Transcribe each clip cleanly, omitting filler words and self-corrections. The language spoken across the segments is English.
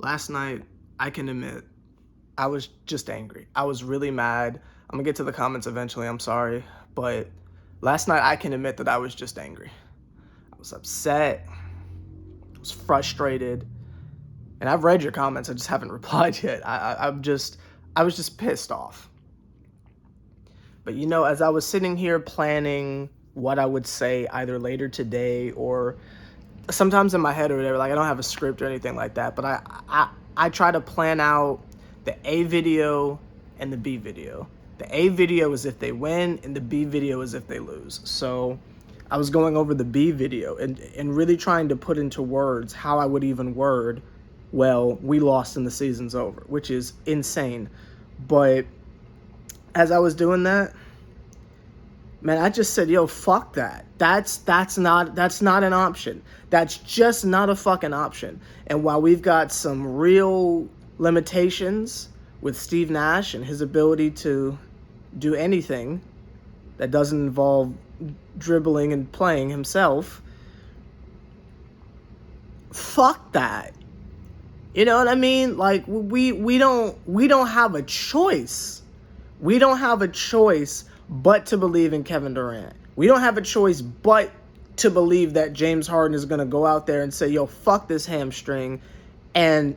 Last night, I can admit, I was just angry. I was really mad. I'm gonna get to the comments eventually, I'm sorry. But last night, I can admit that I was just angry. I was upset. I was frustrated. And I've read your comments, I just haven't replied yet. I was just pissed off. But as I was sitting here planning what I would say either later today or sometimes in my head or whatever, like I don't have a script or anything like that, but I try to plan out the A video and the B video. The A video is if they win and the B video is if they lose. So I was going over the B video and really trying to put into words how I would even word, well, we lost and the season's over, which is insane. But as I was doing that, man, I just said, yo, fuck that. That's not an option. That's just not a fucking option. And while we've got some real limitations with Steve Nash and his ability to do anything that doesn't involve dribbling and playing himself, fuck that. You know what I mean? Like we don't have a choice. We don't have a choice but to believe in Kevin Durant. We don't have a choice but to believe that James Harden is going to go out there and say, yo, fuck this hamstring and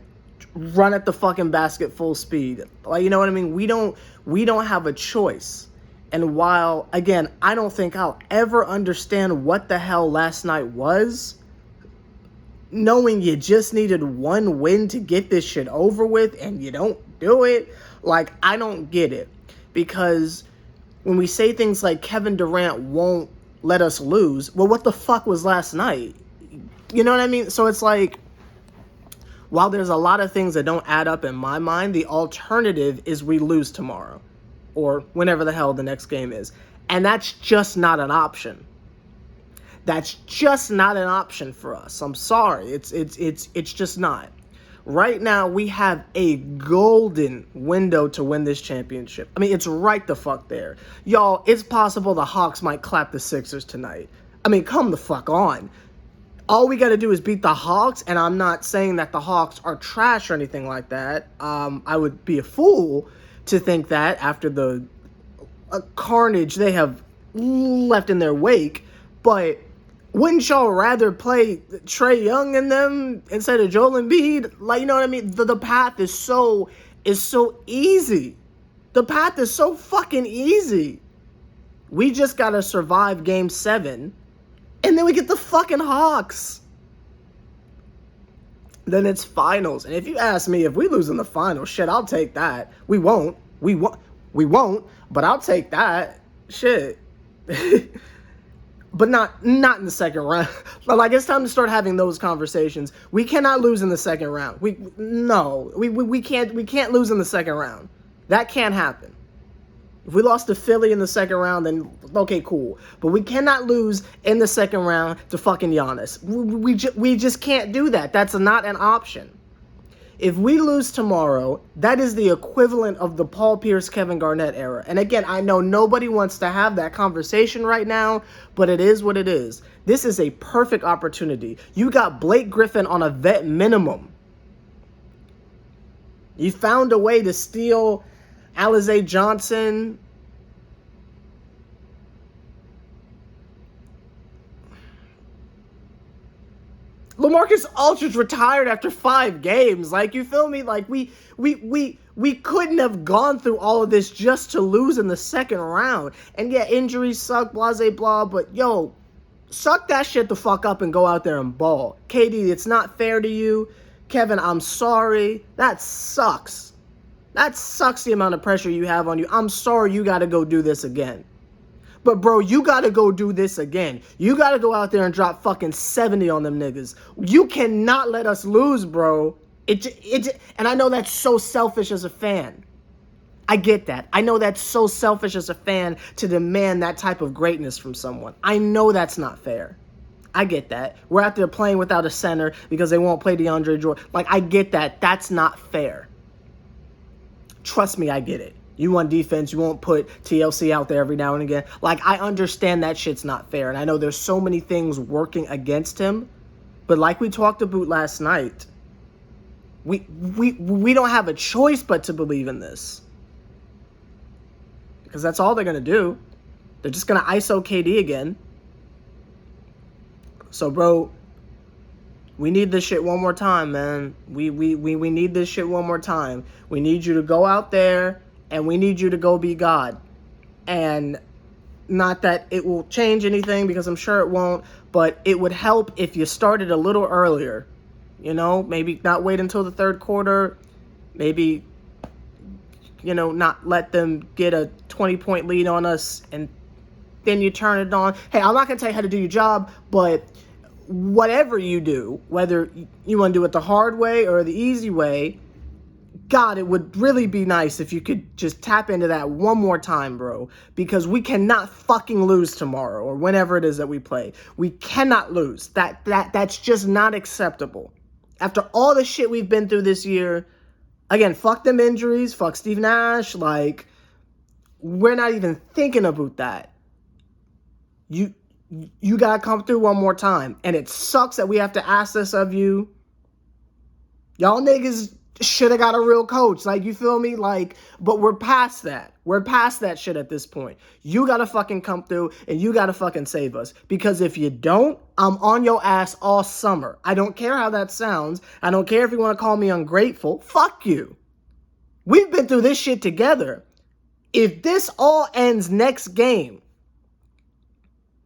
run at the fucking basket full speed. Like, you know what I mean? We don't have a choice. And while, again, I don't think I'll ever understand what the hell last night was, knowing you just needed one win to get this shit over with and you don't do it, like, I don't get it. Because when we say things like Kevin Durant won't let us lose, well, what the fuck was last night? You know what I mean? So it's like, while there's a lot of things that don't add up in my mind, the alternative is we lose tomorrow or whenever the hell the next game is. And that's just not an option. That's just not an option for us. I'm sorry. It's just not. Right now, we have a golden window to win this championship. I mean, it's right the fuck there. Y'all, it's possible the Hawks might clap the Sixers tonight. I mean, come the fuck on. All we got to do is beat the Hawks, and I'm not saying that the Hawks are trash or anything like that. I would be a fool to think that after the carnage they have left in their wake, but wouldn't y'all rather play Trae Young and them instead of Joel Embiid? Like, you know what I mean? The path is so easy. The path is so fucking easy. We just gotta survive Game 7, and then we get the fucking Hawks. Then it's finals. And if you ask me, if we lose in the finals, shit, I'll take that. We won't, but I'll take that. Shit. But not in the second round. Like, it's time to start having those conversations. We cannot lose in the second round. We can't lose in the second round. That can't happen. If we lost to Philly in the second round, then okay, cool. But we cannot lose in the second round to fucking Giannis. We just can't do that. That's not an option. If we lose tomorrow, that is the equivalent of the Paul Pierce, Kevin Garnett era. And again, I know nobody wants to have that conversation right now, but it is what it is. This is a perfect opportunity. You got Blake Griffin on a vet minimum. You found a way to steal Alize Johnson. LaMarcus Aldridge retired after 5 games. Like, you feel me? Like, we couldn't have gone through all of this just to lose in the second round. And yeah, injuries suck, blase blah, but yo, suck that shit the fuck up and go out there and ball. KD, it's not fair to you. Kevin, I'm sorry. That sucks. That sucks, the amount of pressure you have on you. I'm sorry you got to go do this again. But, bro, you got to go do this again. You got to go out there and drop fucking 70 on them niggas. You cannot let us lose, bro. And I know that's so selfish as a fan. I get that. I know that's so selfish as a fan to demand that type of greatness from someone. I know that's not fair. I get that. We're out there playing without a center because they won't play DeAndre Jordan. Like, I get that. That's not fair. Trust me, I get it. You want defense, you won't put TLC out there every now and again. Like, I understand that shit's not fair. And I know there's so many things working against him. But like we talked about last night, We don't have a choice but to believe in this. Because that's all they're going to do. They're just going to ISO KD again. So, bro, we need this shit one more time, man. We need this shit one more time. We need you to go out there, and we need you to go be God. And not that it will change anything, because I'm sure it won't, but it would help if you started a little earlier. You know, maybe not wait until the third quarter. Maybe, you know, not let them get a 20-point lead on us and then you turn it on. Hey, I'm not going to tell you how to do your job, but whatever you do, whether you want to do it the hard way or the easy way, God, it would really be nice if you could just tap into that one more time, bro, because we cannot fucking lose tomorrow or whenever it is that we play. We cannot lose. That's just not acceptable. After all the shit we've been through this year, again, fuck them injuries, fuck Steve Nash, like, we're not even thinking about that. You gotta come through one more time. And it sucks that we have to ask this of you. Y'all niggas should have got a real coach. Like, you feel me? Like, but we're past that. We're past that shit at this point. You gotta fucking come through and you gotta fucking save us. Because if you don't, I'm on your ass all summer. I don't care how that sounds. I don't care if you want to call me ungrateful. Fuck you. We've been through this shit together. If this all ends next game,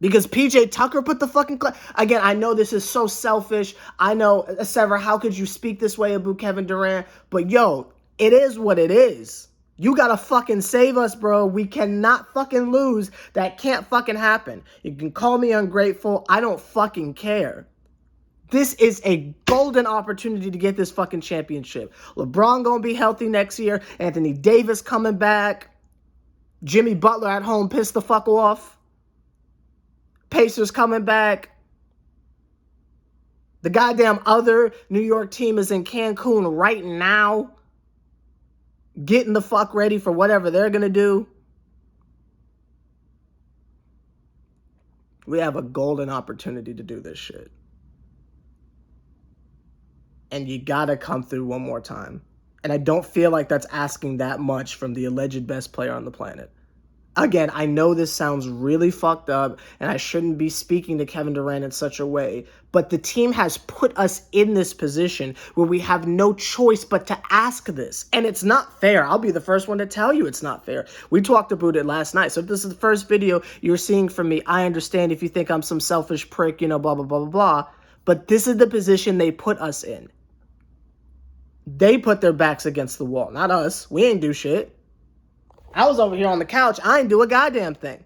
because PJ Tucker put the fucking... Again, I know this is so selfish. I know, Sever, how could you speak this way about Kevin Durant? But, yo, it is what it is. You gotta fucking save us, bro. We cannot fucking lose. That can't fucking happen. You can call me ungrateful. I don't fucking care. This is a golden opportunity to get this fucking championship. LeBron gonna be healthy next year. Anthony Davis coming back. Jimmy Butler at home pissed the fuck off. Pacers coming back. The goddamn other New York team is in Cancun right now, getting the fuck ready for whatever they're going to do. We have a golden opportunity to do this shit. And you got to come through one more time. And I don't feel like that's asking that much from the alleged best player on the planet. Again, I know this sounds really fucked up, and I shouldn't be speaking to Kevin Durant in such a way, but the team has put us in this position where we have no choice but to ask this. And it's not fair. I'll be the first one to tell you it's not fair. We talked about it last night. So if this is the first video you're seeing from me, I understand if you think I'm some selfish prick, you know, blah, blah, blah, blah, blah. But this is the position they put us in. They put their backs against the wall, not us. We ain't do shit. I was over here on the couch. I ain't do a goddamn thing.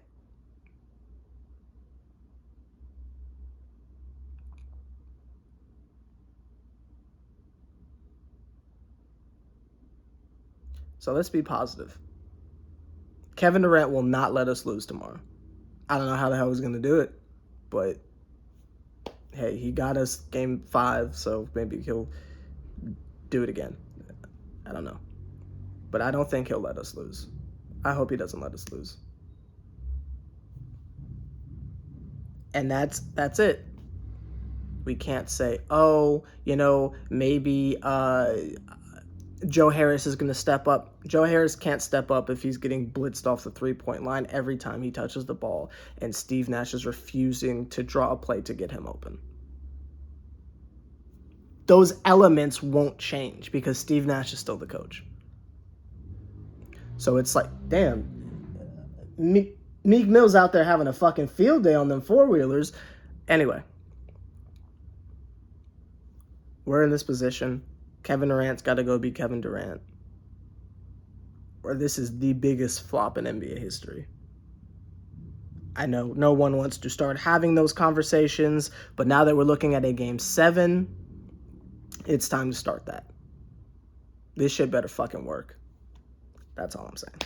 So let's be positive. Kevin Durant will not let us lose tomorrow. I don't know how the hell he's going to do it, but hey, he got us game 5, so maybe he'll do it again. I don't know. But I don't think he'll let us lose. I hope he doesn't let us lose. And that's it. We can't say, oh, you know, maybe Joe Harris is going to step up. Joe Harris can't step up if he's getting blitzed off the three-point line every time he touches the ball, and Steve Nash is refusing to draw a play to get him open. Those elements won't change because Steve Nash is still the coach. So it's like, damn, Meek Mill's out there having a fucking field day on them four-wheelers. Anyway, we're in this position. Kevin Durant's got to go be Kevin Durant, or this is the biggest flop in NBA history. I know no one wants to start having those conversations, but now that we're looking at a Game 7, it's time to start that. This shit better fucking work. That's all I'm saying.